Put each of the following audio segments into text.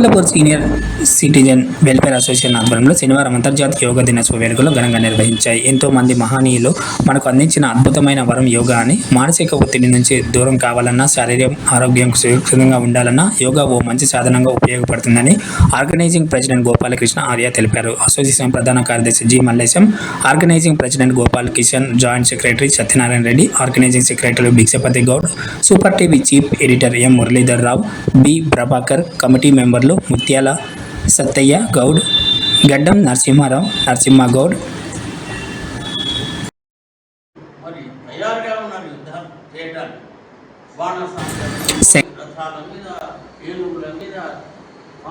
Amalapur senior citizen welfare association ఆధ్వర్యంలో శనివారం అంతర్జాతీయ యోగా దినోత్సవ వేడుకలు ఘనంగా నిర్వహించాయి. ఎంతో మంది మహనీయులు మనకు అందించిన అద్భుతమైన వరం యోగా అని. మానసిక ఒత్తిడి నుంచి దూరం కావాలన్నా, శారీరక ఆరోగ్యం సురక్షితంగా ఉండాలన్నా యోగా ఓ మంచి సాధనంగా ఉపయోగపడుతుందని ఆర్గనైజింగ్ ప్రెసిడెంట్ గోపాలకృష్ణ ఆర్య తెలిపారు. అసోసియేషన్ ప్రధాన కార్యదర్శి G Mallesham, organising president Gopal Kishan, joint secretary Satyanarayana Reddy, organising secretary Bhikshapathi Goud, super TV chief editor M Muralidhar Rao, B Prabhakar, committee మెంబర్లు ముత్యాల సత్తయ్య గౌడ్, గడ్డం నరసింహారావు, నరసింహగౌడ్,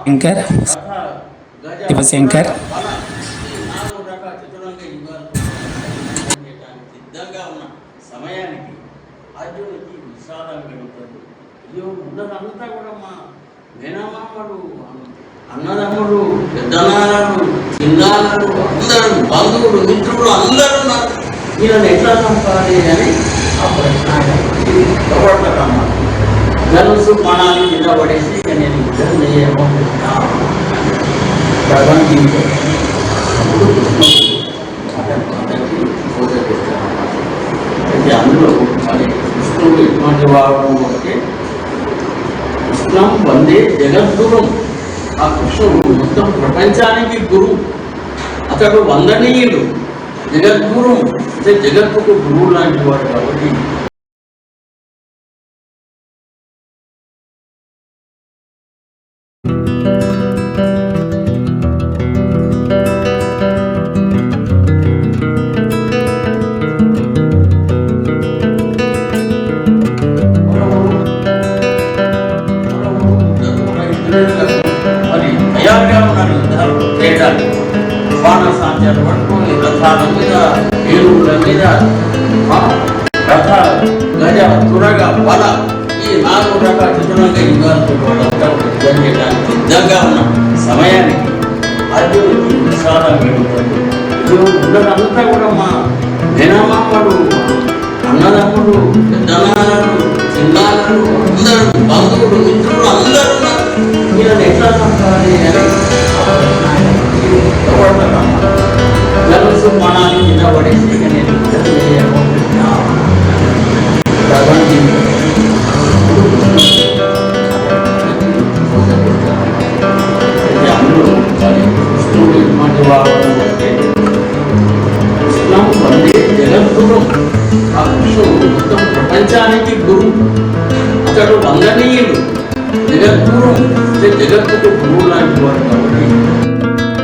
శంకర్, శివశంకర్, సమయానికి అర్జునుడికి విషాదం కలుగుతుంది. ఉన్నదంతా కూడా మా మేనమామలు, అన్నదమ్ముడు, పెద్దనాన్నలు, చిన్నాన్నలు, అందరూ బంధువులు, మిత్రులు అందరూ ఉన్నారు. వీళ్ళని ఎట్లా చంపాలి అని ఆ ప్రశ్న ఇష్టపడతారమ్మ. గలుసు మనాన్ని కింద పడేసి ఇక నేను యుద్ధం చేయమో అయితే అందులో మరి కృష్ణుడు ఎటువంటి వాడు అంటే కృష్ణం వందే జగద్గురుం. ఆ కృష్ణుడు మొత్తం ప్రపంచానికి గురువు, అతడు వందనీయుడు, జగద్గురు అంటే జగత్తుకు గురువు లాంటి వాడు. కాబట్టి మరి తయారుగా ఉన్నారు యుద్ధాలు చేయడానికి. బాణసాంచాలు పట్టుకొని రథాల మీద, ఏనుగుల మీద, రథ, గజ, తురగ, బల, ఈ 4 రకాల చతురంగ యుద్ధాలతో యుద్ధం చేయడానికి సిద్ధంగా ఉన్న సమయానికి అర్జునుడికి విషాదం కలుగుతుంది. ఉన్నదంతా కూడా మా మేనమామలు, అన్నదమ్ములు, పెద్దనాన్నలు, చిన్నాన్నలు, అందరూ బంధువులు, మిత్రులు అందరూ ఉన్నారు. వీళ్ళని ఎట్లా చంపాలి అని గలుసు మనాన్ని కింద పడేసి ఇక నేను యుద్ధం చేయమో అందులో కృష్ణుడు ఎటువంటి వాడు అంటే కృష్ణం వందే జగద్గురుం. ఆ కృష్ణుడు మొత్తం ప్రపంచానికి గురువు, అతడు వందనీయుడు, జగద్గురు అంటే జగత్తుకు గురువు